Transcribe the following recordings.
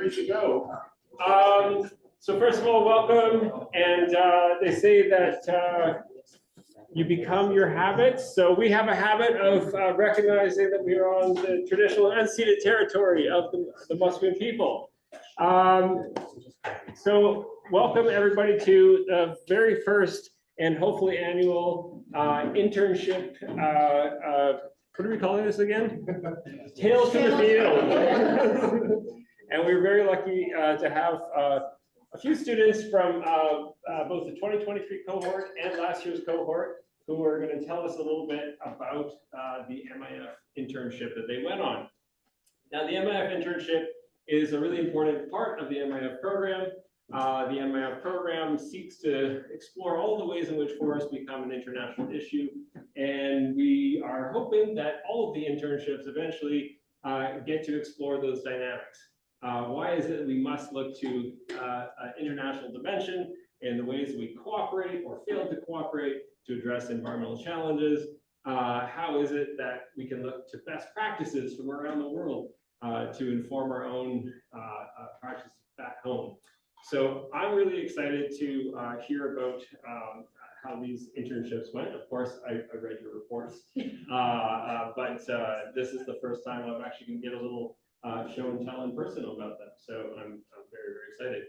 ready to go. So first of all, welcome. And they say that you become your habits. So we have a habit of recognizing that we are on the traditional unceded territory of the Musqueam people. So welcome everybody to the very first and hopefully annual internship. What are we calling this again? Tales from the Field. And we're very lucky to have a few students from both the 2023 cohort and last year's cohort who are going to tell us a little bit about the MIF internship that they went on. Now, the MIF internship is a really important part of the MIF program. The MIF program seeks to explore all the ways in which forests become an international issue, and we are hoping that all of the internships eventually get to explore those dynamics. Why is it that we must look to an international dimension in the ways we cooperate or fail to cooperate to address environmental challenges? How is it that we can look to best practices from around the world to inform our own practices back home? So I'm really excited to hear about how these internships went. Of course, I read your reports, but this is the first time I'm actually going to get a little show and tell in person about them. So I'm very, very excited.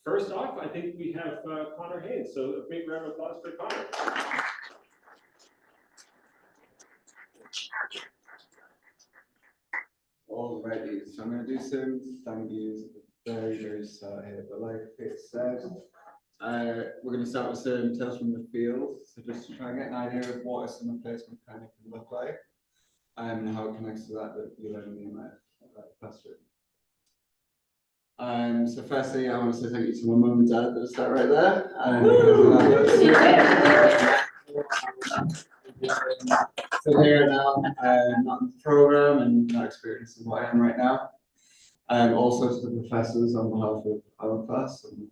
First off, I think we have Connor Haynes. So a big round of applause for Connor. Alrighty, so I'm going to do some thank yous at the very, very start here. But like it said, we're going to start with some tales from the field. So just to try and get an idea of what a summer placement kind of can look like and how it connects to that you learn in the MIF classroom. So firstly, I want to say thank you to my mum and dad that start right there. So here now, not in the program and not experiencing what I am right now. And also to the professors on behalf of our class and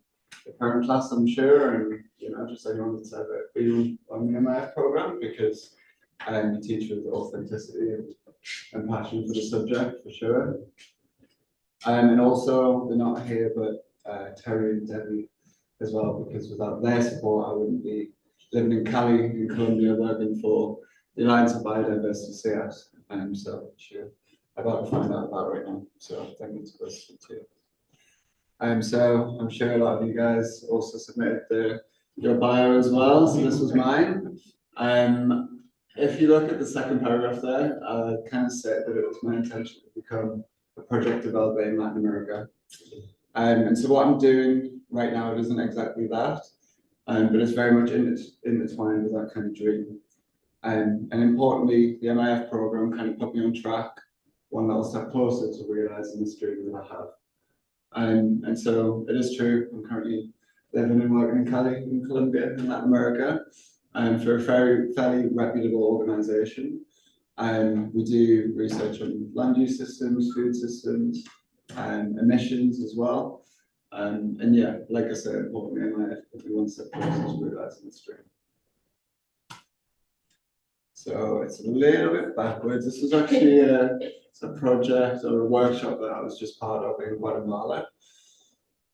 the current class, I'm sure, and just anyone that's ever been on the MIF program, because you teach with authenticity and passion for the subject, for sure. And also, they're not here, but Terry and Debbie as well, because without their support, I wouldn't be living in Cali, in Colombia, working for the Alliance of Biodiversity, CIAS. So, sure, I'm about to find out about right now. So, thank you to us too. So, I'm sure a lot of you guys also submitted your bio as well. So, this was mine. If you look at the second paragraph there, I kind of said that it was my intention to become a project developer in Latin America. And so what I'm doing right now, it isn't exactly that, but it's very much intertwined with that kind of dream. And importantly, the MIF program kind of put me on track, one little step closer to realizing this dream that I have. And so it is true, I'm currently living and working in Cali, in Colombia, in Latin America, for a fairly reputable organization. We do research on land use systems, food systems, and emissions as well. And yeah, like I said, importantly, MIF put me one step closer to realizing this dream. So it's a little bit backwards. This was actually a project or a workshop that I was just part of in Guatemala.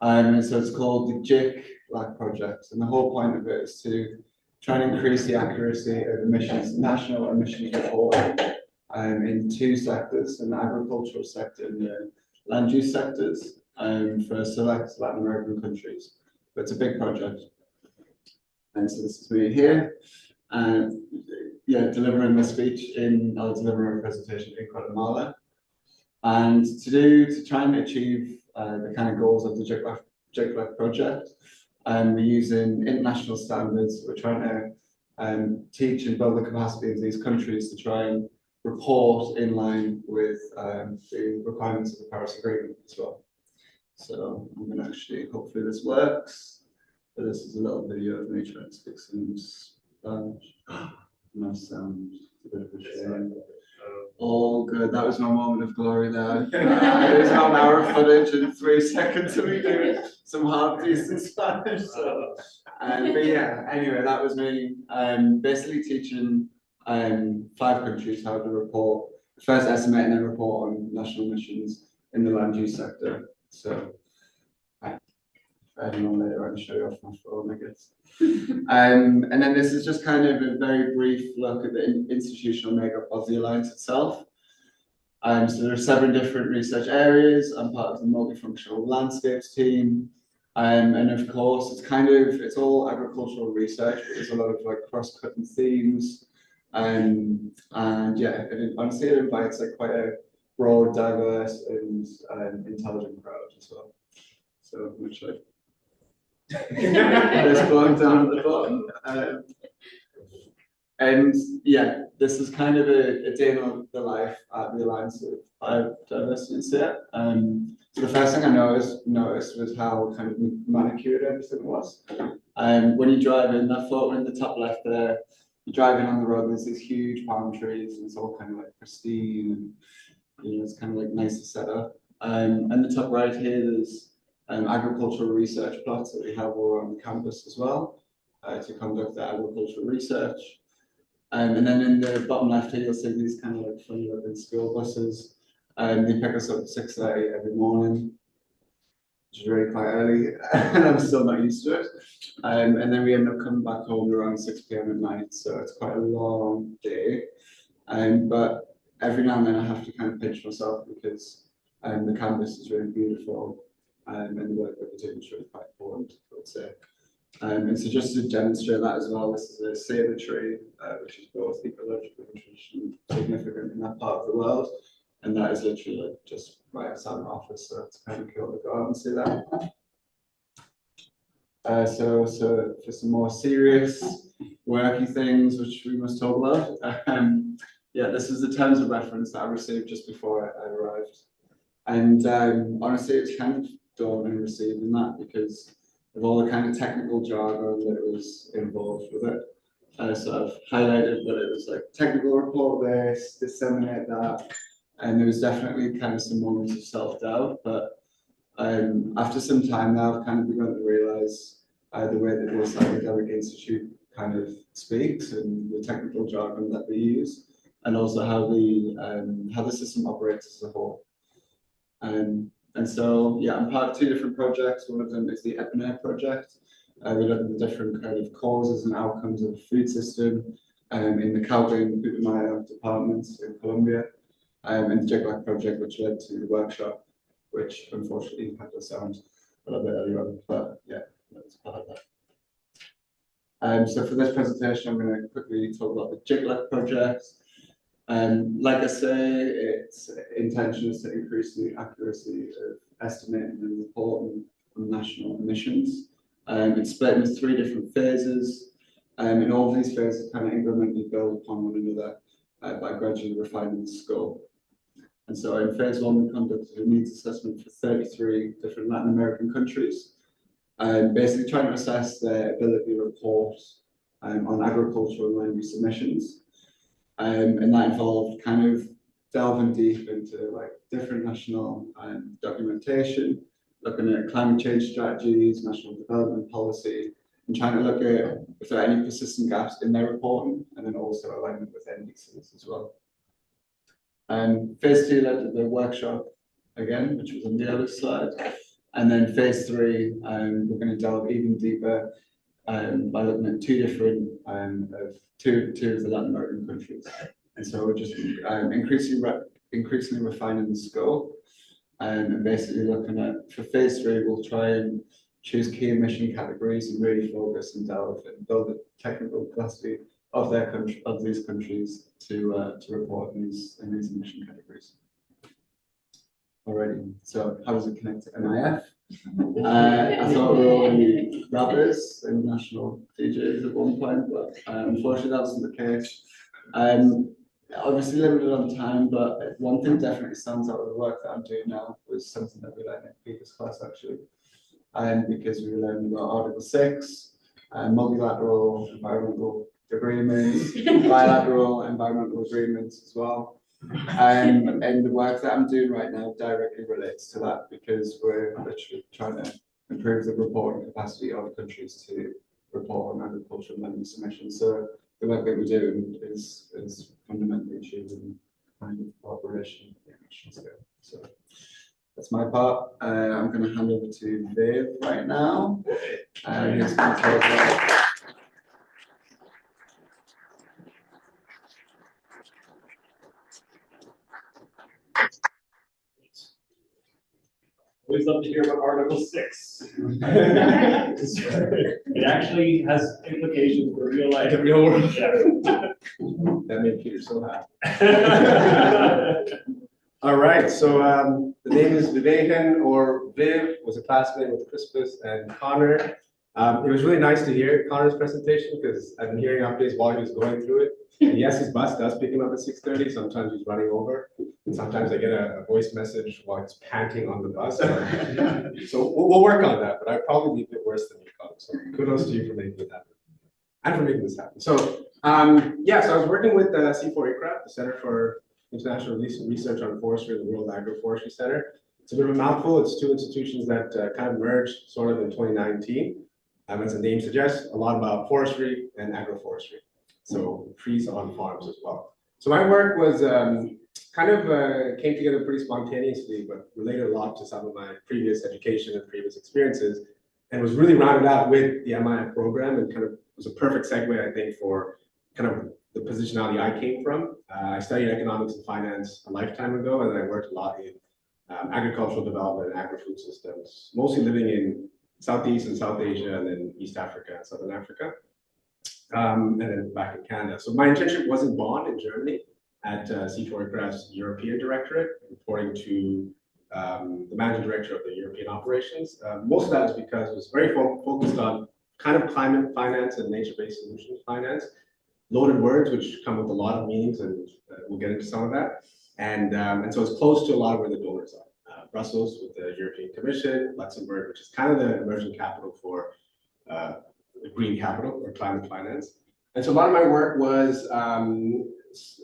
And so it's called the JIC LAC project. And the whole point of it is to try and increase the accuracy of emissions, national emissions reporting in two sectors, an agricultural sector and the land use sectors, for select Latin American countries. But it's a big project. And so this is me here. And delivering the speech I'll deliver a presentation in Guatemala. And to try and achieve the kind of goals of the JIC project, we're using international standards. We're trying to teach and build the capacity of these countries to try and report in line with the requirements of the Paris Agreement as well. So I'm going to actually, hopefully this works. But this is a little video of me trying to stick some Spanish. No sound. It's a bit of a shame. All good. That was my moment of glory there. It was about an hour of footage and 3 seconds of me doing some half decent Spanish. So, but yeah, anyway, that was me. Basically teaching 5 countries how to report, first estimate and then report on national emissions in the land use sector. So anyone later, I can show you off my phone, I guess. And then this is just kind of a very brief look at the institutional makeup of the Alliance itself. So there are 7 different research areas. I'm part of the multifunctional landscapes team. And of course, it's all agricultural research, but there's a lot of like cross-cutting themes. And yeah, honestly, it invites like quite a broad, diverse, and intelligent crowd as well. So much like this one down at the bottom. And yeah, this is kind of a day in the life at the Alliance of Biodiversity here. So the first thing I noticed was how kind of manicured everything was. When you drive in, that photo in the top left there, you're driving on the road, there's these huge palm trees, and it's all kind of like pristine, and it's kind of like nice to set up. And the top right here, there's agricultural research plots that we have over on the campus as well to conduct the agricultural research. And then in the bottom left here, you'll see these kind of like funny looking school buses. They pick us up at 6:30 every morning, which is really quite early, and I'm still not used to it. And then we end up coming back home around 6 p.m. at night, so it's quite a long day. But every now and then I have to kind of pinch myself because the campus is really beautiful, and the work that we're doing is really quite important, I would say. And so just to demonstrate that as well, this is a cedar tree, which is both ecologically and traditionally significant in that part of the world. And that is literally like just right outside my office, so it's kind of cool to go out and see that. So for some more serious, worky things, which we must talk about, yeah, this is the terms of reference that I received just before I arrived. And honestly, it's kind of daunting receiving that because of all the kind of technical jargon that was involved with it. So I've highlighted that it was like technical report this, disseminate that, and there was definitely kind of some moments of self-doubt, but after some time now, I've kind of begun to realize the way that the Psychedelic Institute kind of speaks and the technical jargon that they use, and also how the system operates as a whole. And so, yeah, I'm part of 2 different projects. One of them is the EPNA project. We look at the different kind of causes and outcomes of the food system in the Cauca and Putumayo departments in Colombia, and the JIGLAC project, which led to the workshop, which unfortunately had to sound a little bit earlier, but yeah, that's part of that. So for this presentation, I'm going to quickly talk about the JIGLAC project. Like I say, its intention is to increase the accuracy of estimating and reporting on national emissions. It's split into 3 different phases, and all of these phases kind of incrementally build upon one another by gradually refining the scope. And so in phase 1, we conducted a needs assessment for 33 different Latin American countries, basically trying to assess their ability to report on agricultural and land use emissions. And that involved kind of delving deep into like different national documentation, looking at climate change strategies, national development policy, and trying to look at if there are any persistent gaps in their reporting, and then also alignment with NDCs as well. Phase 2 led to the workshop again, which was on the other slide. And then phase 3, we're going to delve even deeper by looking at 2 different of the Latin American countries. And so we're just increasingly refining the scope and basically looking at, for phase 3, we'll try and choose key emission categories and really focus and delve and build the technical capacity of these countries to report in these emission categories. Alrighty, so how does it connect to MIF? I thought we were all rappers and national DJs at one point, but unfortunately that wasn't the case. Obviously limited on time, but one thing definitely stands out of the work that I'm doing now was something that we learned in previous class actually, because we learned about Article 6, multilateral environmental agreements, bilateral environmental agreements as well. And the work that I'm doing right now directly relates to that because we're literally trying to improve the reporting capacity of countries to report on agricultural and land use emissions. So the work that we're doing is fundamentally achieving kind of cooperation at the national scale. So that's my part. I'm going to hand over to Viv right now. He's going to tell us about. Always love to hear about Article 6. It actually has implications for real life. The real world. Yeah. That made Peter so happy. All right, so the name is Vivekan, or Viv, was a classmate with Crispus and Connor. It was really nice to hear Connor's presentation because I've been hearing updates while he was going through it. And yes, his bus does pick him up at 6:30. Sometimes he's running over. And sometimes I get a voice message while he's panting on the bus. So we'll work on that, but I'd probably be a bit worse than you, Connor. So kudos to you for making it happen and for making this happen. So yeah, so I was working with C4ICRAF, the Center for International Research on Forestry, the World Agroforestry Center. It's a bit of a mouthful. It's two institutions that kind of merged sort of in 2019. As the name suggests, a lot about forestry and agroforestry. So trees on farms as well. So my work was came together pretty spontaneously, but related a lot to some of my previous education and previous experiences, and was really rounded out with the MIF program, and kind of was a perfect segue, I think, for kind of the positionality I came from. I studied economics and finance a lifetime ago, and I worked a lot in agricultural development and agri-food systems, mostly living in Southeast and South Asia, and then East Africa and Southern Africa, and then back in Canada. So my internship was in Bonn in Germany at C4ICRAF's European Directorate, reporting to the managing director of the European operations. Most of that is because it was very focused on kind of climate finance and nature-based solutions finance. Loaded words, which come with a lot of meanings, and we'll get into some of that. And so it's close to a lot of where the donors are. Brussels with the European Commission, Luxembourg, which is kind of the emerging capital for green capital or climate finance. And so a lot of my work was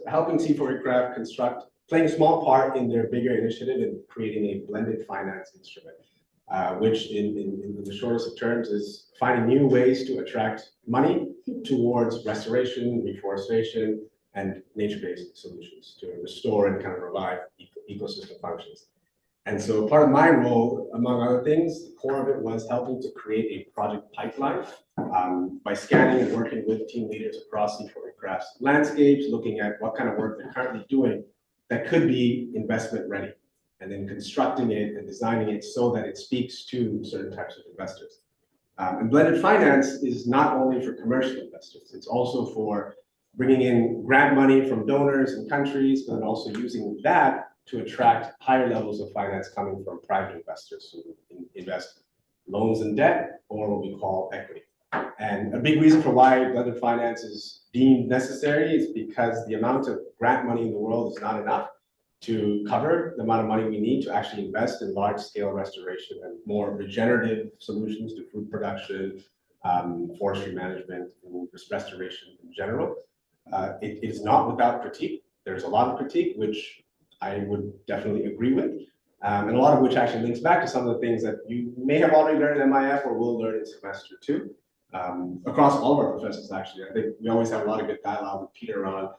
helping C4ICRAF playing a small part in their bigger initiative in creating a blended finance instrument, which in the shortest of terms is finding new ways to attract money towards restoration, reforestation, and nature-based solutions to restore and kind of revive ecosystem functions. And so part of my role, among other things, the core of it was helping to create a project pipeline by scanning and working with team leaders across C4ICRAF's landscapes, looking at what kind of work they're currently doing that could be investment ready, and then constructing it and designing it so that it speaks to certain types of investors. And blended finance is not only for commercial investors, it's also for bringing in grant money from donors and countries, but then also using that to attract higher levels of finance coming from private investors who invest loans and debt, or what we call equity. And a big reason for why blended finance is deemed necessary is because the amount of grant money in the world is not enough to cover the amount of money we need to actually invest in large-scale restoration and more regenerative solutions to food production, forestry management, and restoration in general. It is not without critique. There's a lot of critique, which I would definitely agree with, and a lot of which actually links back to some of the things that you may have already learned in MIF or will learn in semester 2. Across all of our professors, actually. I think we always have a lot of good dialogue with Peter on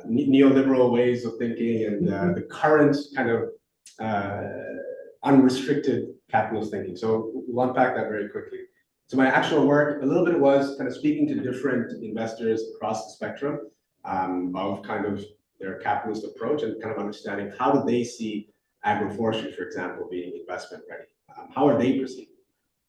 neoliberal ways of thinking and the current kind of unrestricted capitalist thinking. So we'll unpack that very quickly. So my actual work, a little bit was kind of speaking to different investors across the spectrum of kind of their capitalist approach and kind of understanding how do they see agroforestry, for example, being investment ready? How are they perceiving?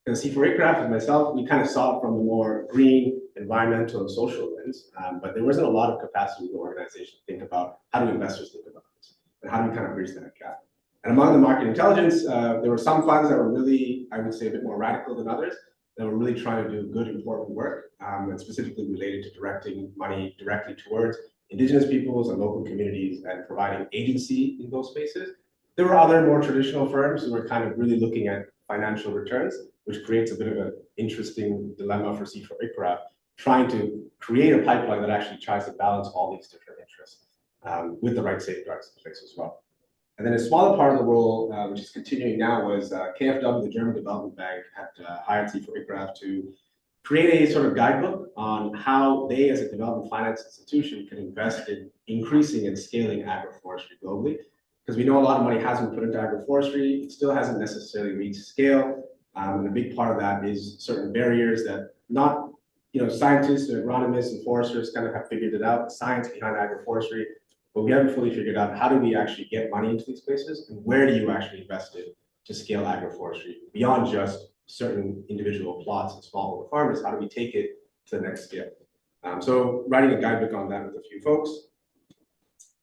Because C4ICRAF and myself, we kind of saw it from a more green, environmental, and social lens, but there wasn't a lot of capacity in the organization to think about how do investors think about this, and how do we kind of bridge that gap. And among the market intelligence, there were some funds that were really, I would say, a bit more radical than others, that were really trying to do good, important work, and specifically related to directing money directly towards indigenous peoples and local communities and providing agency in those spaces. There were other more traditional firms who were kind of really looking at financial returns, which creates a bit of an interesting dilemma for C4ICRAF, trying to create a pipeline that actually tries to balance all these different interests with the right safeguards in place as well. And then a smaller part of the role, which is continuing now, was KfW, the German Development Bank, had hired C4ICRAF to create a sort of guidebook on how they, as a development finance institution, can invest in increasing and scaling agroforestry globally. because we know a lot of money has been put into agroforestry. It still hasn't necessarily reached scale. And a big part of that is certain barriers that not, scientists and agronomists and foresters kind of have figured it out, the science behind agroforestry, but we haven't fully figured out how do we actually get money into these places and where do you actually invest it to scale agroforestry beyond just certain individual plots and smallholder farmers. How do we take it to the next scale? So writing a guidebook on that with a few folks.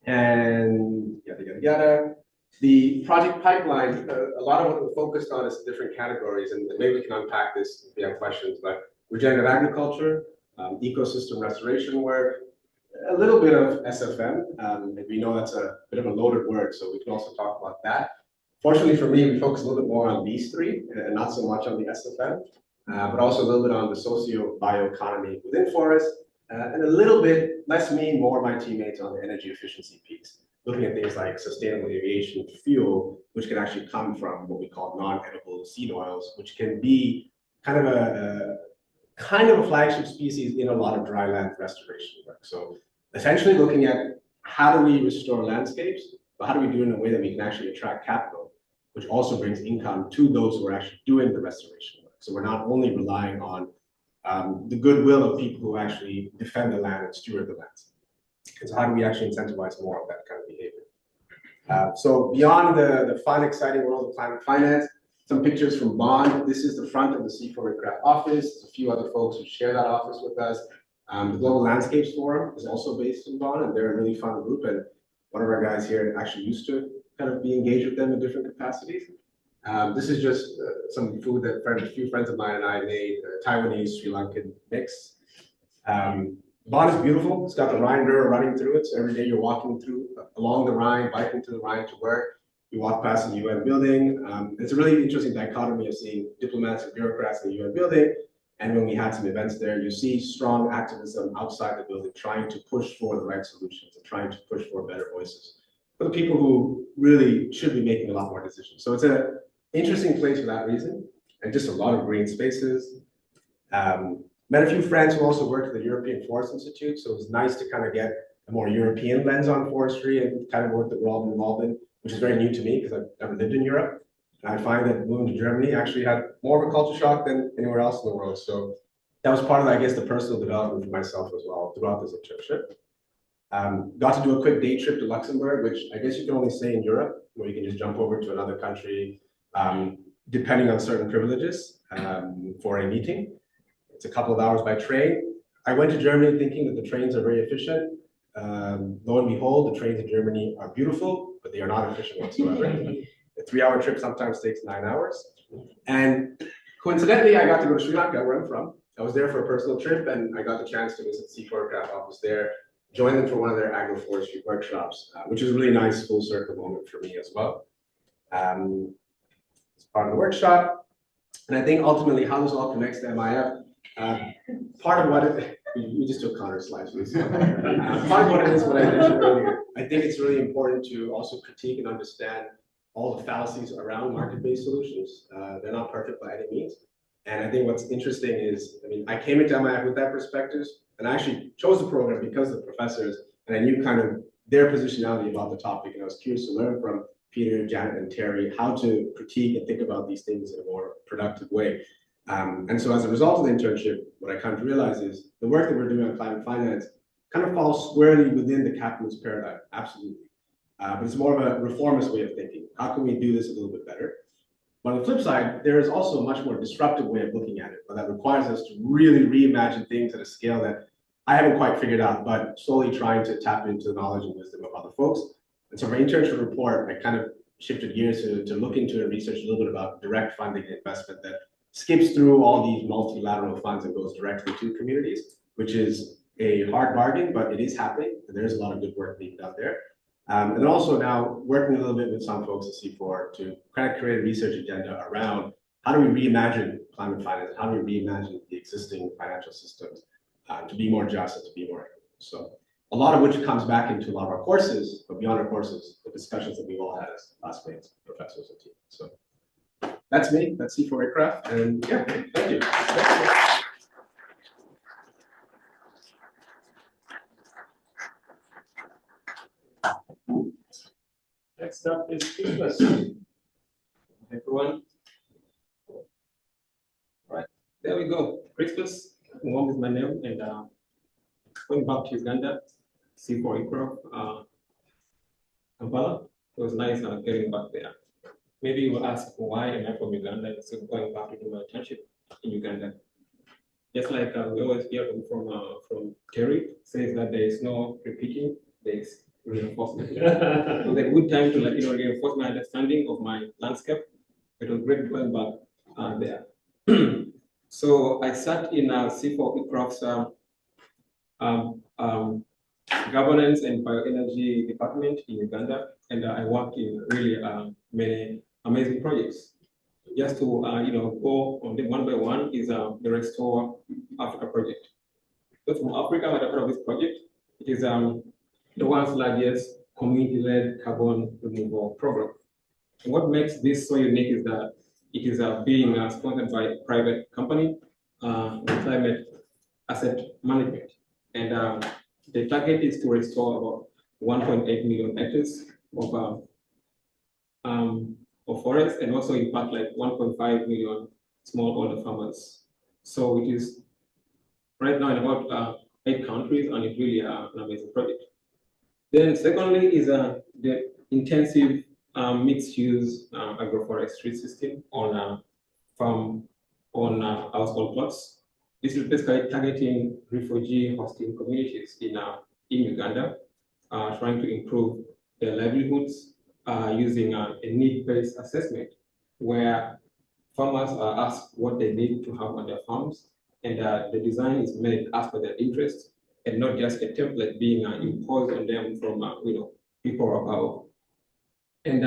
And yada, yada, yada. The project pipeline, a lot of what we're focused on is different categories, and maybe we can unpack this if you have questions, but regenerative agriculture, ecosystem restoration work, a little bit of SFM, and we know that's a bit of a loaded word, so we can also talk about that. Fortunately for me, we focus a little bit more on these three, and not so much on the SFM, but also a little bit on the socio-bioeconomy within forests, and a little bit, less me, more my teammates on the energy efficiency piece, looking at things like sustainable aviation fuel, which can actually come from what we call non-edible seed oils, which can be kind of a flagship species in a lot of dry land restoration work. So essentially looking at how do we restore landscapes, but how do we do it in a way that we can actually attract capital, which also brings income to those who are actually doing the restoration work. So we're not only relying on the goodwill of people who actually defend the land and steward the lands. And so how do we actually incentivize more of that kind of behavior? So beyond the fun, exciting world of climate finance, some pictures from Bond. This is the front of the C4 Aircraft office. There's a few other folks who share that office with us. The Global Landscapes Forum is also based in Bond, and they're a really fun group. And one of our guys here actually used to kind of be engaged with them in different capacities. This is just some food that a few friends of mine and I made, Taiwanese Sri Lankan mix. Bond is beautiful. It's got the Rhine River running through it. So every day you're walking along the Rhine, biking to the Rhine to work. You walk past the UN building. It's a really interesting dichotomy of seeing diplomats and bureaucrats in the UN building. And when we had some events there, you see strong activism outside the building, trying to push for the right solutions and trying to push for better voices for the people who really should be making a lot more decisions. So it's an interesting place for that reason, and just a lot of green spaces. Met a few friends who also worked at the European Forest Institute, so it was nice to kind of get a more European lens on forestry and kind of work that we're all involved in, which is very new to me because I've never lived in Europe. And I find that moving to Germany actually had more of a culture shock than anywhere else in the world. So that was part of, I guess, the personal development for myself as well throughout this internship. Got to do a quick day trip to Luxembourg, which I guess you can only say in Europe, where you can just jump over to another country, depending on certain privileges for a meeting. It's a couple of hours by train. I went to Germany thinking that the trains are very efficient. Lo and behold, the trains in Germany are beautiful, but they are not efficient whatsoever. A 3-hour trip sometimes takes 9 hours. And coincidentally, I got to go to Sri Lanka, where I'm from. I was there for a personal trip, and I got the chance to visit C4 Aircraft office there, join them for one of their agroforestry workshops, which was a really nice full circle moment for me as well. It's part of the workshop. And I think ultimately how this all connects to MIF, part of what it, you just took Connor's slides, part of what it is what I mentioned earlier. I think it's really important to also critique and understand all the fallacies around market-based solutions. They're not perfect by any means. And I think what's interesting is, I mean, I came into MIF with that perspective, and I actually chose the program because of the professors, and I knew kind of their positionality about the topic, and I was curious to learn from Peter, Janet, and Terry how to critique and think about these things in a more productive way. And so as a result of the internship, what I kind of realized is the work that we're doing on climate finance kind of falls squarely within the capitalist paradigm, absolutely. But it's more of a reformist way of thinking. How can we do this a little bit better? But on the flip side, there is also a much more disruptive way of looking at it, but that requires us to really reimagine things at a scale that I haven't quite figured out, but slowly trying to tap into the knowledge and wisdom of other folks. And so my internship report, I kind of shifted gears to look into and research a little bit about direct funding and investment that skips through all these multilateral funds and goes directly to communities, which is a hard bargain, but it is happening, and there's a lot of good work being done there. And then also now working a little bit with some folks at C4 to kind of create a research agenda around how do we reimagine climate finance, how do we reimagine the existing financial systems to be more just and to be more equitable. So a lot of which comes back into a lot of our courses, but beyond our courses, the discussions that we've all had as classmates, professors, and teams. So that's me, that's C4 Aircraft, and yeah, thank you. Next up is Christmas. Everyone. Right, there we go. Christmas. Ngom is my name, and going back to Uganda, C4 Icrof, Kampala. It was nice getting back there. Maybe you will ask, why am I from Uganda? So going back to do my internship in Uganda. Just like we always hear from Terry, says that there is no repeating, there is reinforcement. It was a good time to reinforce my understanding of my landscape. It was great going back there. So I sat in C4 Icrof's governance and bioenergy department in Uganda, and I worked in really many amazing projects. Just to go on them one by one is the Restore Africa project. So from Africa, I'm part of this project. It is the world's largest community-led carbon removal program. And what makes this so unique is that it is being sponsored by a private company, Climate Asset Management. And the target is to restore about 1.8 million hectares of forest, and also impact like 1.5 million smallholder farmers. So it is right now in about 8 countries, and it's really an amazing project. Then secondly is the intensive mixed-use agroforestry system on farm on household plots. This is basically targeting refugee hosting communities in Uganda, trying to improve their livelihoods using a need-based assessment, where farmers are asked what they need to have on their farms, and the design is made as per their interest, and not just a template being imposed on them from people above. And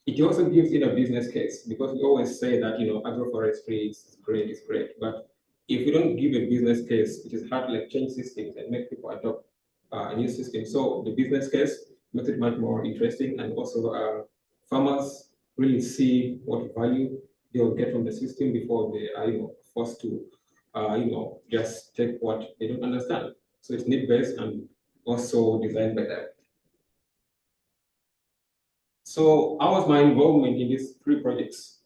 it also gives it a business case, because we always say that agroforestry is great, but if we don't give a business case, it is hard to change systems and make people adopt a new system. So the business case makes it much more interesting, and also farmers really see what value they'll get from the system before they are forced to just take what they don't understand. So it's need-based and also designed by them. So how was my involvement in these 3 projects?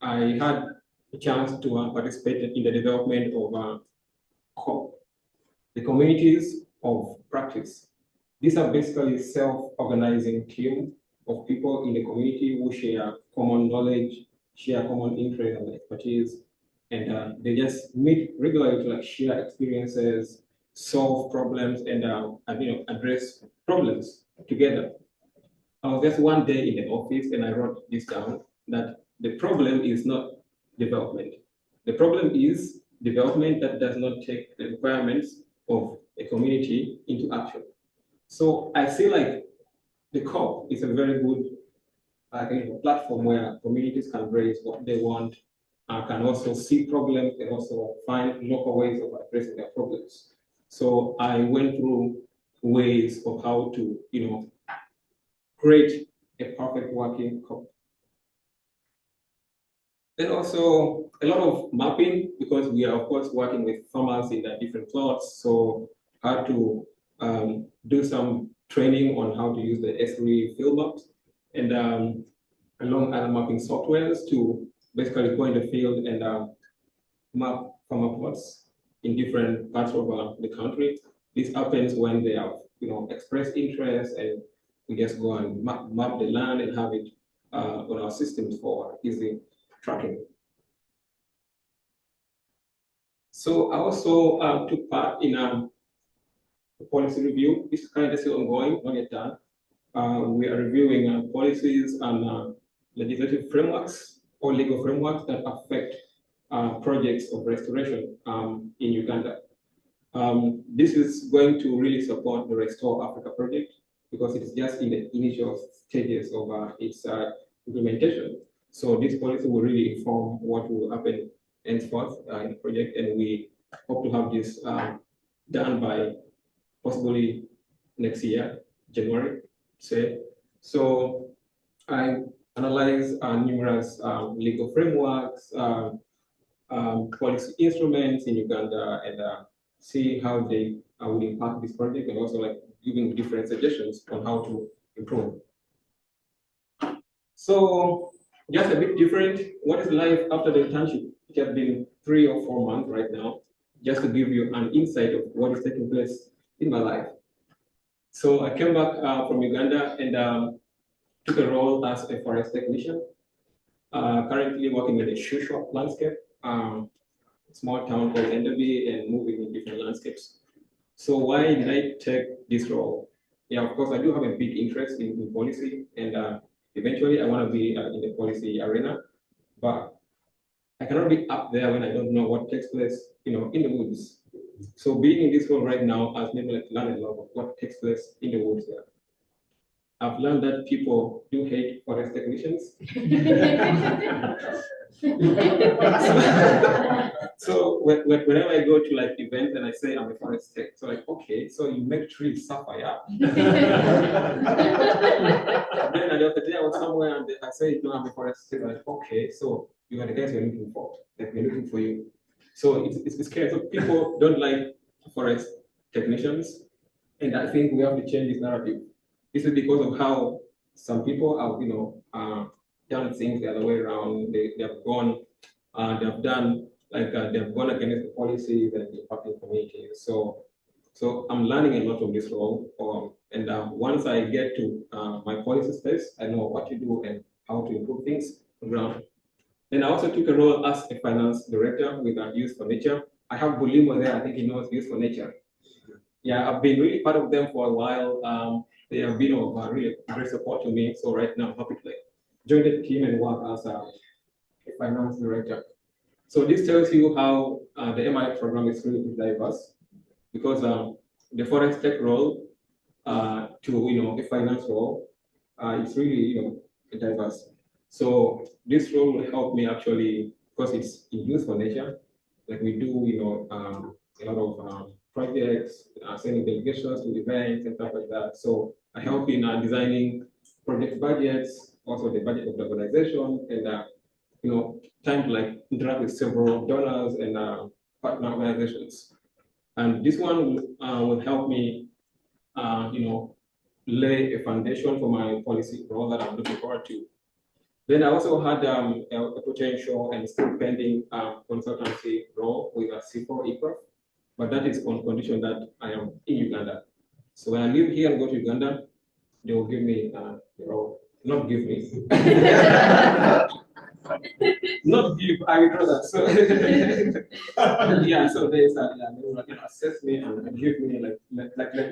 I had a chance to participate in the development of COP, the communities of practice. These are basically self-organizing team of people in the community who share common knowledge, share common interests and expertise, and they just meet regularly to share experiences, solve problems, and address problems together. I was just one day in the office and I wrote this down, that the problem is not development. The problem is development that does not take the requirements of a community into action. So I feel like the COP is a very good platform where communities can raise what they want, can also see problems, and also find local ways of addressing their problems. So I went through ways of how to, create a perfect working COP. Then also a lot of mapping, because we are of course working with farmers in the different plots. So how to do some training on how to use the S3 field maps, and along other mapping softwares to basically go in the field and map farmer plots in different parts of the country. This happens when they have expressed interest, and we just go and map the land and have it on our systems for easy tracking. So I also took part in a policy review. This is kind of still ongoing, not yet done. We are reviewing policies and legislative frameworks or legal frameworks that affect projects of restoration in Uganda. This is going to really support the Restore Africa project, because it's just in the initial stages of its implementation. So this policy will really inform what will happen henceforth in the project, and we hope to have this done by possibly next year, January, say. So I analyze numerous legal frameworks, policy instruments in Uganda, and see how they would impact this project, and also giving different suggestions on how to improve. So just a bit different. What is life after the internship? It has been 3 or 4 months right now, just to give you an insight of what is taking place in my life. So I came back from Uganda and took a role as a forest technician. Currently working in a shoe shop landscape, small town called Enderby, and moving in different landscapes. So why did I take this role? Yeah, of course, I do have a big interest in policy, and eventually I want to be in the policy arena, but I cannot be up there when I don't know what takes place, in the woods. So being in this role right now has made me learn a lot of what takes place in the woods there. I've learned that people do hate forest technicians. So whenever I go to like events and I say I'm a forest tech, so like, okay, so you make trees suffer, yeah? Then the other day I was somewhere and I say, no, I'm a forest tech. Like, okay, so you are the guys we're looking for. Like we're looking for you. So it's scary. So people don't like forest technicians, and I think we have to change this narrative. This is because of how some people have, done things the other way around. They have gone, they have done they have gone against the policies and the impacting communities. So I'm learning a lot from this role. And once I get to my policy space, I know what to do and how to improve things on the ground. Then I also took a role as a finance director with Youth for Nature. I have Bulimo there. I think he knows Youth for Nature. Yeah, I've been really part of them for a while. They have been of really great support to me. So right now, I'm happy to join the team and work as a finance director. So this tells you how the MIF program is really diverse, because the forest tech role to a finance role, it's really diverse. So this role will help me actually, because it's in Youth for Nature. Like we do a lot of projects, sending delegations to events and stuff like that. So I help in designing project budgets, also the budget of the organization, and time to interact with several donors and partner organizations. And this one will help me, lay a foundation for my policy role that I'm looking forward to. Then I also had a potential and still pending consultancy role with a C4 ICRAF, but that is on condition that I am in Uganda. So when I live here and go to Uganda, they will give me the role. Not give me. Not give, I withdraw that. So yeah, so they will assess me and give me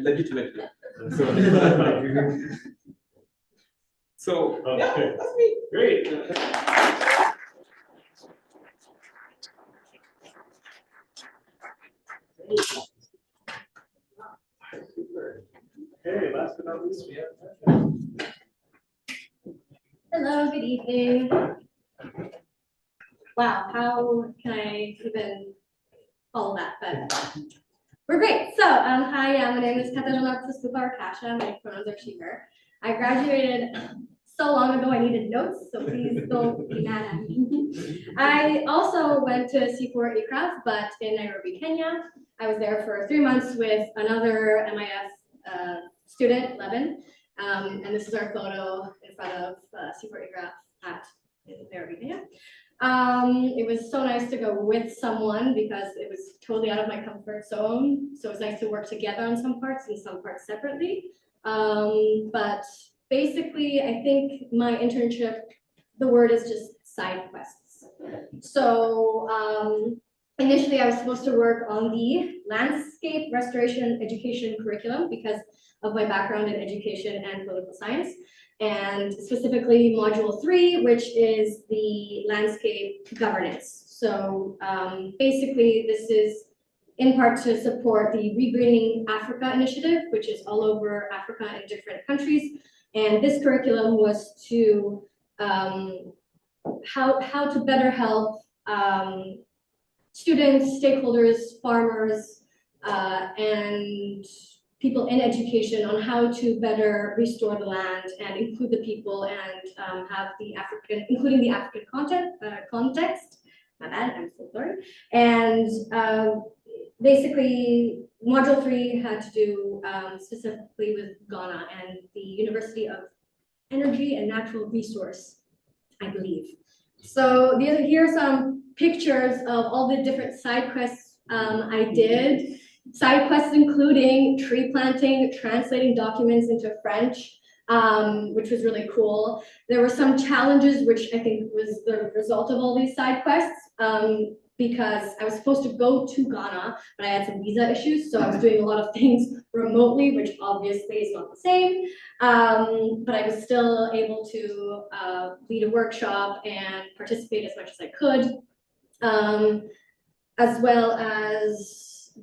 legitimately. So yeah, that's me. Great. Okay, last but not least, we have. Hello, good evening. Wow, how can I even follow that? But we're great. So, hi, my name is Katarzyna Kasha. My pronouns are she, her. I graduated so long ago, I needed notes, so please don't be mad at me. I also went to C4 ICRAF, but in Nairobi, Kenya. I was there for 3 months with another MIF student, Levin. And this is our photo in front of C4 ICRAF in Nairobi, Kenya. It was so nice to go with someone because it was totally out of my comfort zone. So it was nice to work together on some parts and some parts separately. But basically, I think my internship, the word is just side quests. So initially, I was supposed to work on the landscape restoration education curriculum because of my background in education and political science, and specifically module 3, which is the landscape governance. So basically, this is in part to support the Regreening Africa initiative, which is all over Africa in different countries. And this curriculum was to how to better help students, stakeholders, farmers, and people in education on how to better restore the land and include the people and have the including the African context. My bad, I'm so sorry. And basically, module 3 had to do specifically with Ghana and the University of Energy and Natural Resource I believe. So here are some pictures of all the different side quests I did. Side quests including tree planting, translating documents into French, which was really cool. There were some challenges, which I think was the result of all these side quests, because I was supposed to go to Ghana, but I had some visa issues, so I was doing a lot of things remotely, which obviously is not the same. But I was still able to lead a workshop and participate as much as I could, as well as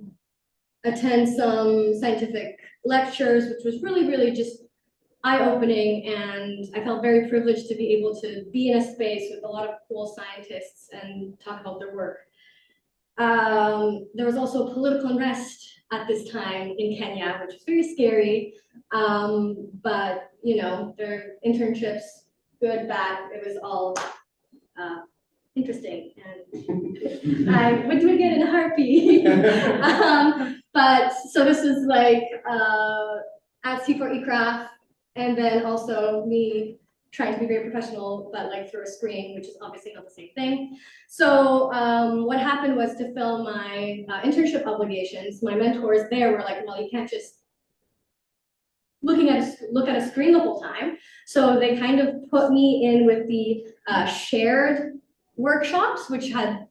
attend some scientific lectures, which was really, really just eye-opening, and I felt very privileged to be able to be in a space with a lot of cool scientists and talk about their work. There was also political unrest at this time in Kenya, which was very scary, but you know, their internships, good, bad, it was all interesting, and I would do it again in a heartbeat. But so this is like at C4eCraft, and then also me trying to be very professional, but like through a screen, which is obviously not the same thing. So what happened was, to fill my internship obligations, my mentors there were like, well, you can't just look at a screen the whole time. So they kind of put me in with the shared workshops, which had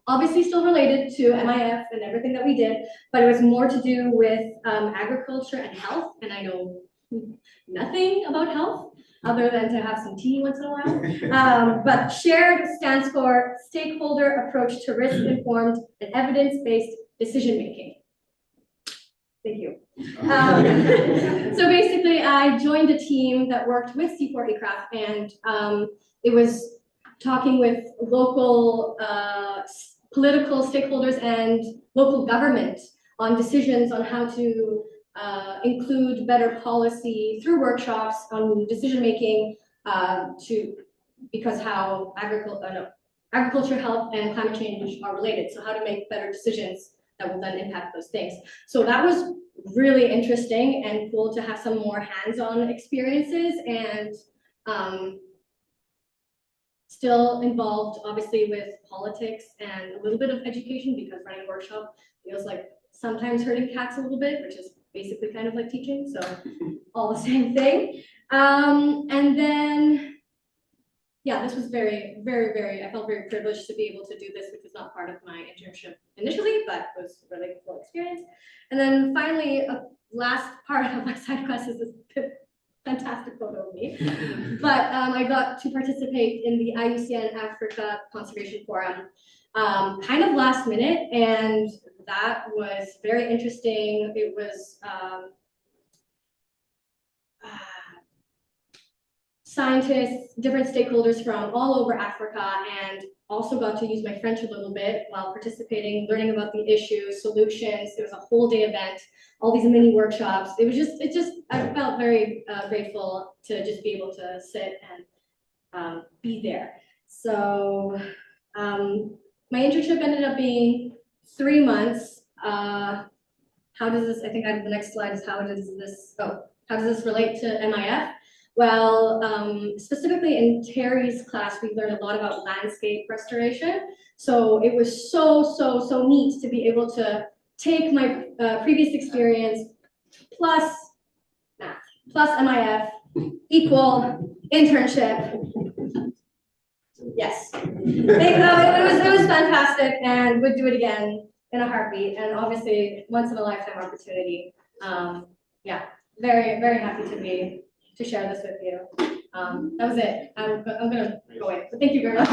obviously still related to MIF and everything that we did, but it was more to do with agriculture and health, and I know nothing about health other than to have some tea once in a while. But shared stands for stakeholder approach to risk-informed and evidence-based decision-making. Thank you. So basically, I joined a team that worked with C4eCraft, and it was talking with local political stakeholders and local government on decisions on how to include better policy through workshops on decision-making, because how agriculture, health, and climate change are related. So how to make better decisions that will then impact those things. So that was really interesting and cool to have some more hands-on experiences, and still involved obviously with politics and a little bit of education, because running a workshop feels like sometimes herding cats a little bit, which is basically kind of like teaching, so all the same thing. And then, yeah, this was very, very, very, I felt very privileged to be able to do this, which was not part of my internship initially, but was a really cool experience. And then finally, a last part of my side quest is this fantastic photo of me. But I got to participate in the IUCN Africa Conservation Forum kind of last minute, and that was very interesting. It was scientists, different stakeholders from all over Africa, and also got to use my French a little bit while participating, learning about the issues, solutions. It was a whole day event, all these mini workshops. It was just, I felt very grateful to just be able to sit and be there. So my internship ended up being 3 months. How does this, I think the next slide is how does this relate to MIF? Well, specifically in Terry's class, we learned a lot about landscape restoration. So it was so neat to be able to take my previous experience plus math, plus MIF, equal internship. Yes, it was fantastic, and would do it again in a heartbeat, and obviously once in a lifetime opportunity. Yeah, very, very happy to share this with you. That was it. I'm gonna go away, but thank you very much.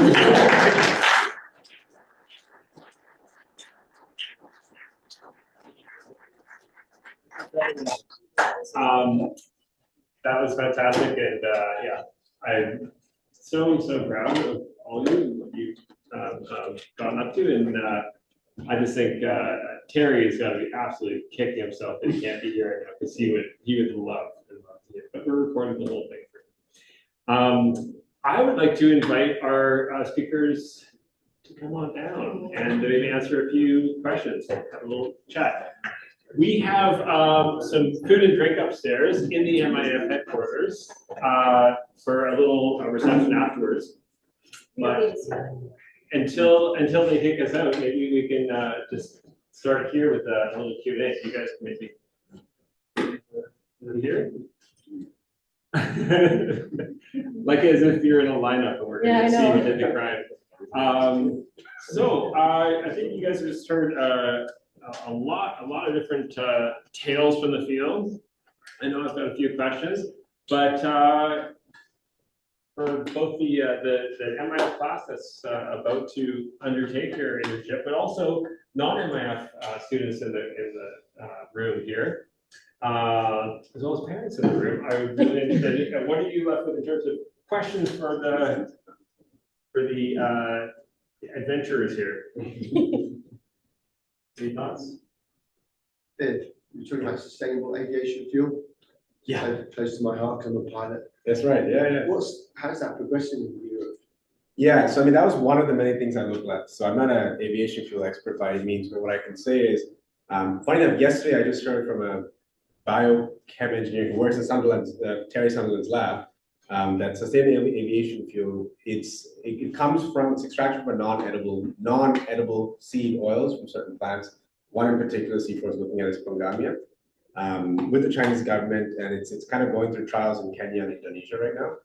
That was fantastic, and yeah, I'm so proud of all of you and what you've gotten up to, and I just think Terry has got to be absolutely kicking himself that he can't be here right now, because he would love to hear, but we're recording the whole thing for him. I would like to invite our speakers to come on down and maybe answer a few questions, have a little chat. We have some food and drink upstairs in the MIF headquarters for a little reception afterwards. But until they kick us out, maybe we can just start here with a little Q&A. So you guys can maybe here. Like as if you're in a lineup and we're Yeah, going to I see know. who did the crime. I think you guys have just heard a lot of different tales from the field. I know I've got a few questions, but for both the MIF class that's about to undertake your internship, but also non-MIF students in the room here, as well as parents in the room, I would really interested. What are you left with in terms of questions for the adventurers here? Any thoughts? Viv, you're talking about sustainable aviation fuel. Yeah, Close to my heart, 'cause I'm a pilot. that's right. Yeah. How's that progressing in Europe? Yeah, so I mean, that was one of the many things I looked at. So I'm not an aviation fuel expert by any means, but what I can say is, funny enough, yesterday I just heard from a biochem engineer who works in Sunderland's, Terry Sunderland's lab, that sustainable aviation fuel, it's extracted from non-edible seed oils from certain plants. One in particular, C4 is looking at is Pongamia, with the Chinese government, and it's kind of going through trials in Kenya and Indonesia right now.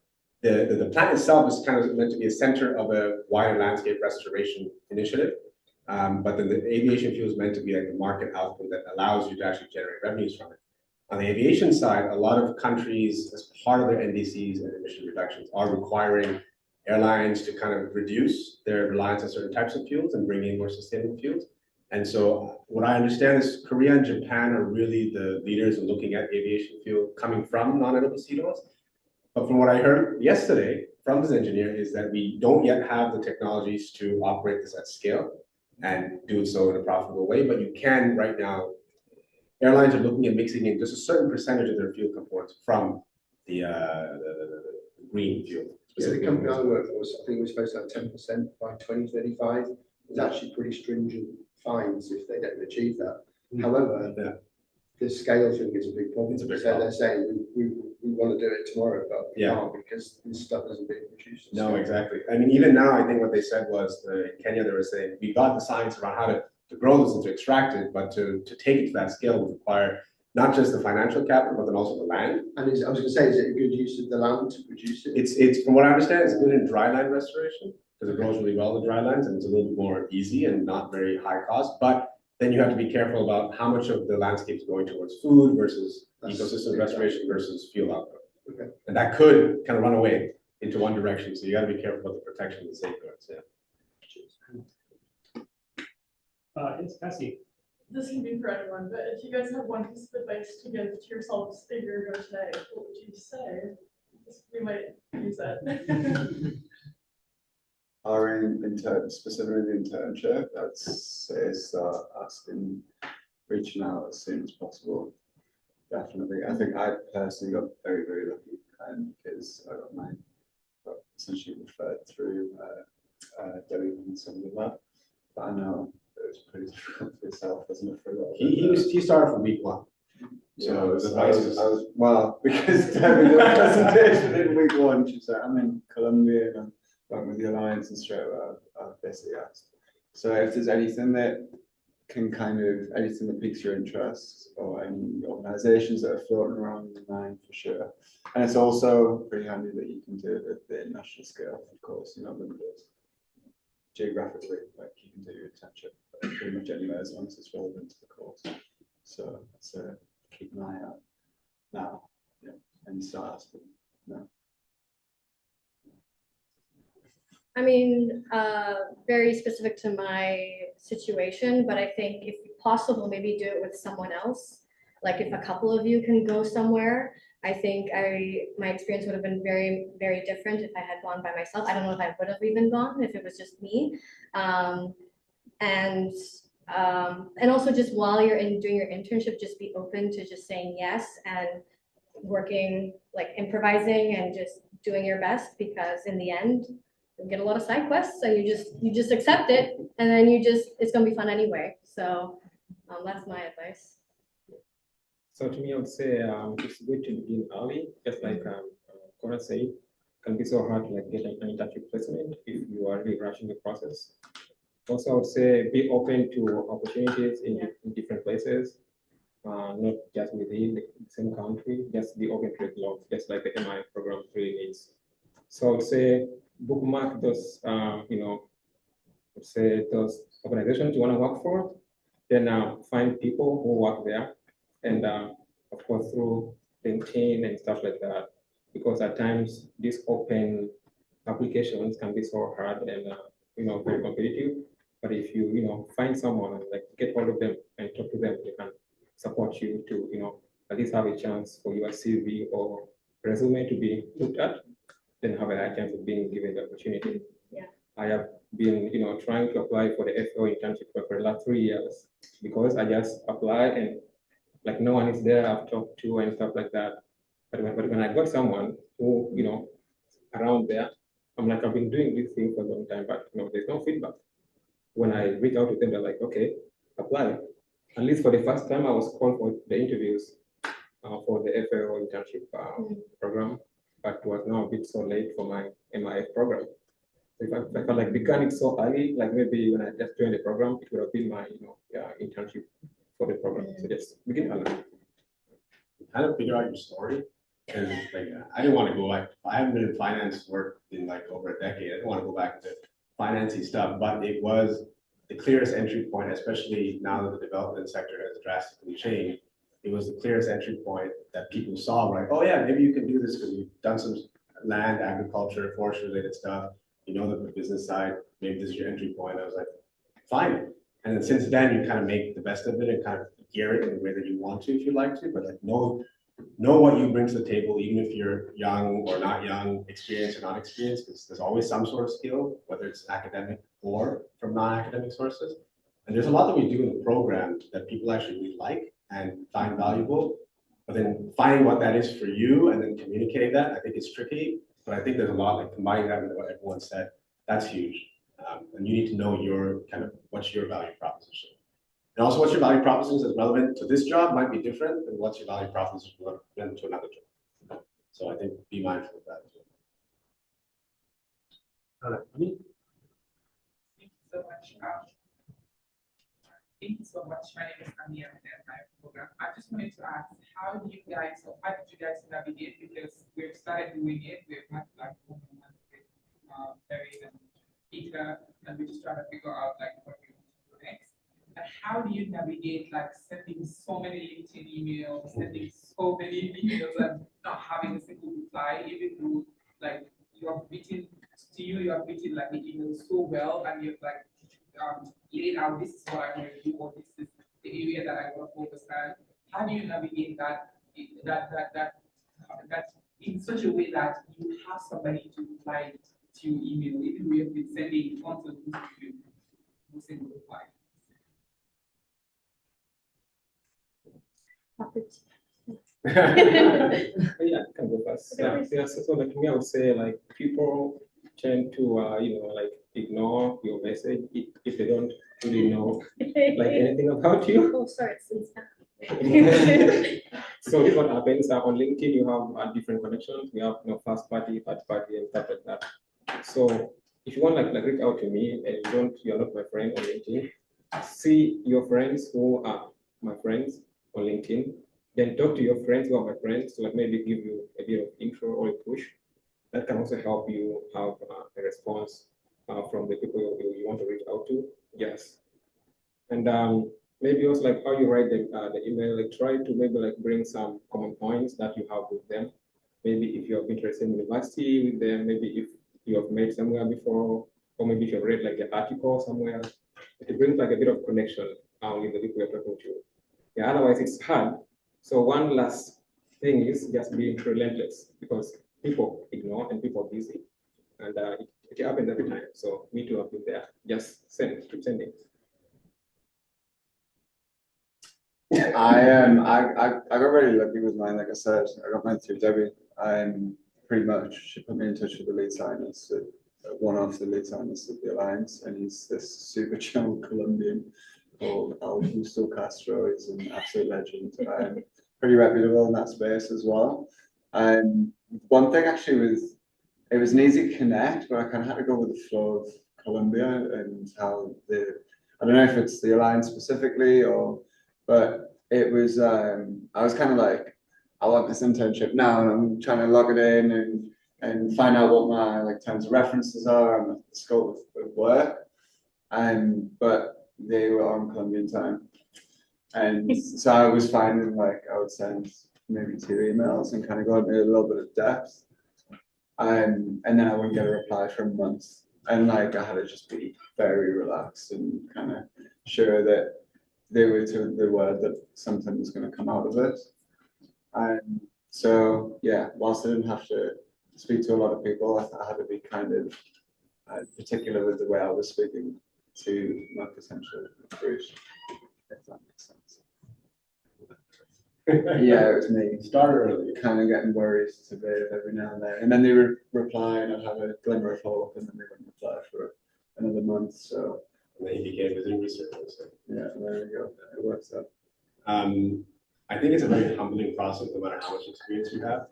The plant itself is kind of meant to be a center of a wider landscape restoration initiative, but then the aviation fuel is meant to be like the market output that allows you to actually generate revenues from it. On the aviation side, a lot of countries, as part of their NDCs and emission reductions, are requiring airlines to kind of reduce their reliance on certain types of fuels and bring in more sustainable fuels. And so what I understand is Korea and Japan are really the leaders in looking at aviation fuel coming from non-edible seed oils. But from what I heard yesterday from this engineer is that we don't yet have the technologies to operate this at scale and do it so in a profitable way. But you can right now. Airlines are looking at mixing in just a certain percentage of their fuel components from the green fuel. Yeah, the company I work for, I think we're supposed to have 10% by 2035. There's actually pretty stringent fines if they don't achieve that. However, the scale thing is a big problem. It's a big So problem. they're saying we want to do it tomorrow, but we Yeah. can't because this stuff isn't being produced. No, exactly. I mean, even now, I think what they said was in Kenya, they were saying we got the science around how to grow this and to extract it, but to take it to that scale would require not just the financial capital, but then also the land. And I was going to say, is it a good use of the land to produce it? It's from what I understand, it's good in dry land restoration because it grows really well in dry lands and it's a little bit more easy and not very high cost. But then you have to be careful about how much of the landscape is going towards food versus ecosystem restoration versus fuel output. Okay. And that could kind of run away into one direction. So you got to be careful about the protection and the safeguards. Yeah. It's Cassie. This can be for anyone, but if you guys have one piece of advice to give to yourselves a year ago today, what would you say? We might use that. Specifically the internship, I'd say start asking, reaching out as soon as possible. Definitely. I think I personally got very, very lucky because I got mine essentially referred through Debbie and some of the lab. But I know it was pretty difficult for yourself, wasn't it? For a lot of He started from week one. So his advice is well, because Debbie did a presentation in week one, she said, I'm in Colombia and I'm working with the Alliance and straight away I basically asked. So if there's anything that anything that piques your interest or any organizations that are floating around in your mind, for sure. And it's also pretty handy that you can do it at the international scale, of course, you're not limited geographically, like you can do your internship pretty much anywhere as long as it's relevant to the course. So that's keep an eye out now, and start asking now. I mean, very specific to my situation, but I think if possible, maybe do it with someone else. Like if a couple of you can go somewhere, I think my experience would have been very, very different if I had gone by myself. I don't know if I would have even gone if it was just me. And also just while you're doing your internship, just be open to just saying yes and working, like improvising and just doing your best, because in the end, you get a lot of side quests and you just accept it, and then it's gonna be fun anyway. So that's my advice. So to me, I would say it's good to begin early, just like Cora said. can be so hard to like get an internship placement if you are really rushing the process. Also, I would say be open to opportunities in different places, not just within the same country. Just be open to the globe, just like the MIF program really needs. So I would say bookmark those, let's say those organizations you want to work for, then find people who work there, and of course through LinkedIn and stuff like that, because at times these open applications can be so hard and very competitive. But if you find someone and like get hold of them and talk to them, they can support you to at least have a chance for your CV or resume to be looked at, then have a high chance of being given the opportunity. Yeah. I have been, trying to apply for the FO internship for the last 3 years because I just apply and like no one is there I've talked to and stuff like that. But when I got someone who, around there, I'm like, I've been doing this thing for a long time, but there's no feedback. When I reach out to them, they're like, okay, apply. At least for the first time, I was called for the interviews for the FAO internship program, but it was now a bit so late for my MIF program. If I felt like began it so early, like maybe when I just joined the program, it would have been my internship for the program. So just begin early. Kind of figure out your story. And like, I didn't want to go like, I haven't been in finance work in like over a decade. I didn't want to go back to financing stuff, but it was the clearest entry point, especially now that the development sector has drastically changed. It was the clearest entry point that people saw, like, oh yeah, maybe you can do this because you've done some land, agriculture, forestry related stuff. You know the business side, maybe this is your entry point. I was like, fine. And then since then, you kind of make the best of it and kind of gear it in the way that you want to, if you like to, but like know what you bring to the table, even if you're young or not young, experienced or not experienced, because there's always some sort of skill, whether it's academic or from non-academic sources. And there's a lot that we do in the program that people actually really like and find valuable, but then finding what that is for you and then communicating that, I think it's tricky, but I think there's a lot, like combining that with what everyone said, that's huge. And you need to know what's your value proposition. And also what's your value proposition that's relevant to this job might be different than what's your value proposition relevant to another job. So I think be mindful of that as well. Thank you so much. Thank you so much. My name is Amir and my program. I just wanted to ask, how did you guys navigate? Because we've started doing it. We've had like with Terry and Peter, and we're just trying to figure out like what we want to do next. And how do you navigate like sending so many LinkedIn emails, sending so many emails and not having a single reply, even though like you have written like the email so well and you've like laid out this is what I want to do or this is the area that I want to focus on. How do you navigate that in such a way that you have somebody to reply to your email, even though you've been sending tons of emails, no single reply? Yeah, I can go first. So like me, I would say like people tend to like ignore your message if they don't really know like anything about you. Oh, sorry, since So this is what happens on LinkedIn. You have different connections. We have first party, third party, and stuff like that. So if you want like reach out to me and you're not my friend on LinkedIn, see your friends who are my friends on LinkedIn. Then talk to your friends who are my friends to like maybe give you a bit of intro or a push. That can also help you have a response from the people you want to reach out to. Yes, and maybe also like how you write the email. Like try to maybe like bring some common points that you have with them. Maybe if you have interested in university with them, maybe if you have met somewhere before, or maybe if you have read like an article somewhere, it brings like a bit of connection with the people you're talking to. Yeah, otherwise it's hard. So one last thing is just being relentless because people ignore and people are busy, and it happens every time. So me too have been there. Just keep sending. I got really lucky with mine. Like I said, I got mine through Debbie. Pretty much she put me in touch with the lead scientist, one of the lead scientists of the alliance, and he's this super chill Colombian called Augusto Castro. He's an absolute legend. Pretty reputable in that space as well. One thing actually with it was an easy connect, but I kind of had to go with the flow of Colombia and how I don't know if it's the alliance specifically but it was, I was kind of like, I want this internship now, and I'm trying to log it in and find out what my like terms of references are and the scope of work. But they were on Colombian time. And so I was finding like I would send maybe 2 emails and kind of go into a little bit of depth. And then I wouldn't get a reply for months. And like I had to just be very relaxed and kind of sure that they were to the word that something was going to come out of it. And so yeah, whilst I didn't have to speak to a lot of people, I had to be kind of particular with the way I was speaking to my potential recruit, if that makes sense. Yeah, it was me. Started early. Kind of getting worried to bed every now and then. And then they would reply and I'd have a glimmer of hope, and then they wouldn't reply for another month. So And then he became visiting researcher. So. yeah, there you go. It works out. I think it's a very humbling process, no matter how much experience you have.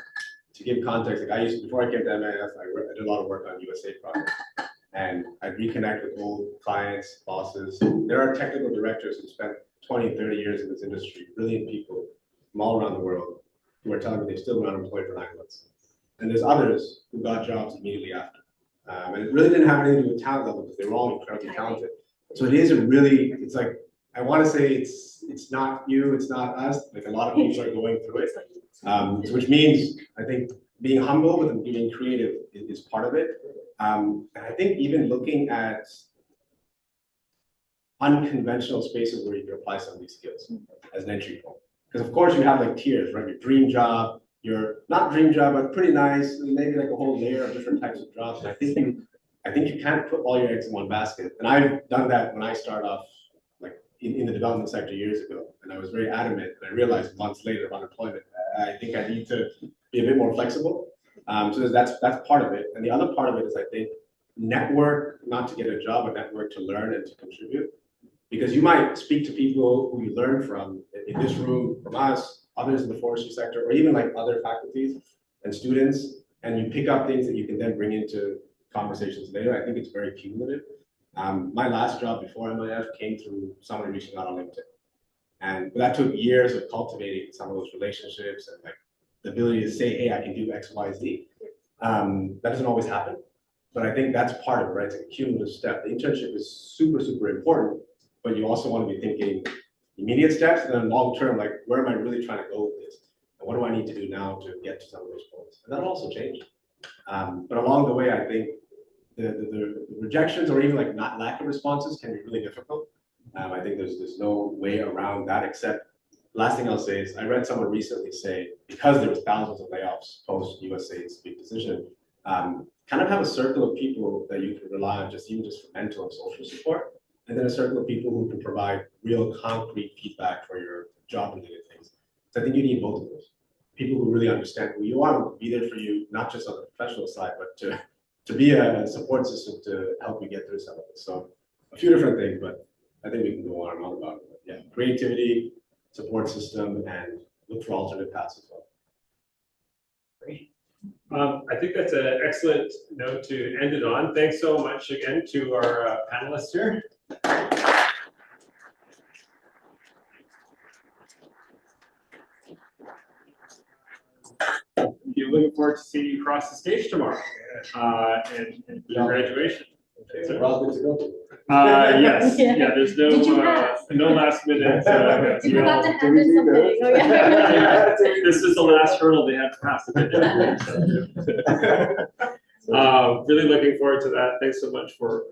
To give context, like before I came to MIF, I did a lot of work on USA projects, and I'd reconnect with old clients, bosses. There are technical directors who spent 20, 30 years in this industry, brilliant people from all around the world, who are telling me they've still been unemployed for 9 months. And there's others who got jobs immediately after. And it really didn't have anything to do with talent level, because they were all incredibly talented. So it is it's like, I want to say it's not you, it's not us. Like a lot of people are going through it, which means I think being humble and being creative is part of it. And I think even looking at unconventional spaces where you can apply some of these skills as an entry point. Because of course you have like tiers, right? Your dream job, your not dream job, but pretty nice, maybe like a whole layer of different types of jobs. And I think you can't put all your eggs in one basket. And I've done that when I started off like in the development sector years ago. And I was very adamant, and I realized months later of unemployment, I think I need to be a bit more flexible. So that's part of it. And the other part of it is, I think, network, not to get a job, but network to learn and to contribute. Because you might speak to people who you learn from in this room, from us, others in the forestry sector, or even like other faculties and students, and you pick up things that you can then bring into conversations later. I think it's very cumulative. My last job before MIF came through someone reaching out on LinkedIn. And that took years of cultivating some of those relationships and like the ability to say, hey, I can do X, Y, Z. That doesn't always happen, but I think that's part of it, right? It's a cumulative step. The internship is super, super important, but you also want to be thinking immediate steps and then long term, like where am I really trying to go with this? And what do I need to do now to get to some of those points? And that'll also change. But along the way, I think the rejections or even like lack of responses can be really difficult. I think there's no way around that, except last thing I'll say is I read someone recently say, because there was thousands of layoffs post USA's big decision, kind of have a circle of people that you can rely on even just for mental and social support, and then a circle of people who can provide real concrete feedback for your job related things. So I think you need both of those. People who really understand who you are and will be there for you, not just on the professional side, but to be a support system to help you get through some of it. So a few different things, but I think we can go on and on about it. But yeah, creativity, support system, and look for alternate paths as well. Great. I think that's an excellent note to end it on. Thanks so much again to our panelists here. You're looking forward to seeing you cross the stage tomorrow and your graduation. Okay, we're all good to go. Yes, Yeah. yeah, there's no Did you pass? no last minute. You forgot to hand in something. Oh, yeah. This is the last hurdle they have to pass. Really looking forward to that. Thanks so much for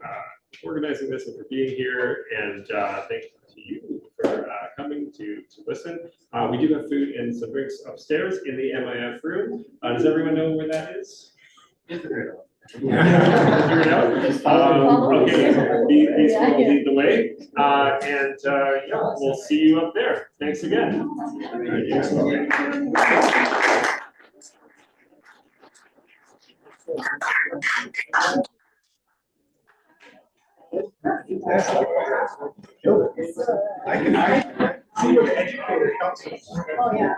organizing this and for being here, and thank you to you for coming to listen. We do have food and some drinks upstairs in the MIF room. Does everyone know where that is? Figure it out. Okay, these will lead the way, and yeah, we'll see you up there. Thanks again. I can see where the educator comes from. Oh, yeah.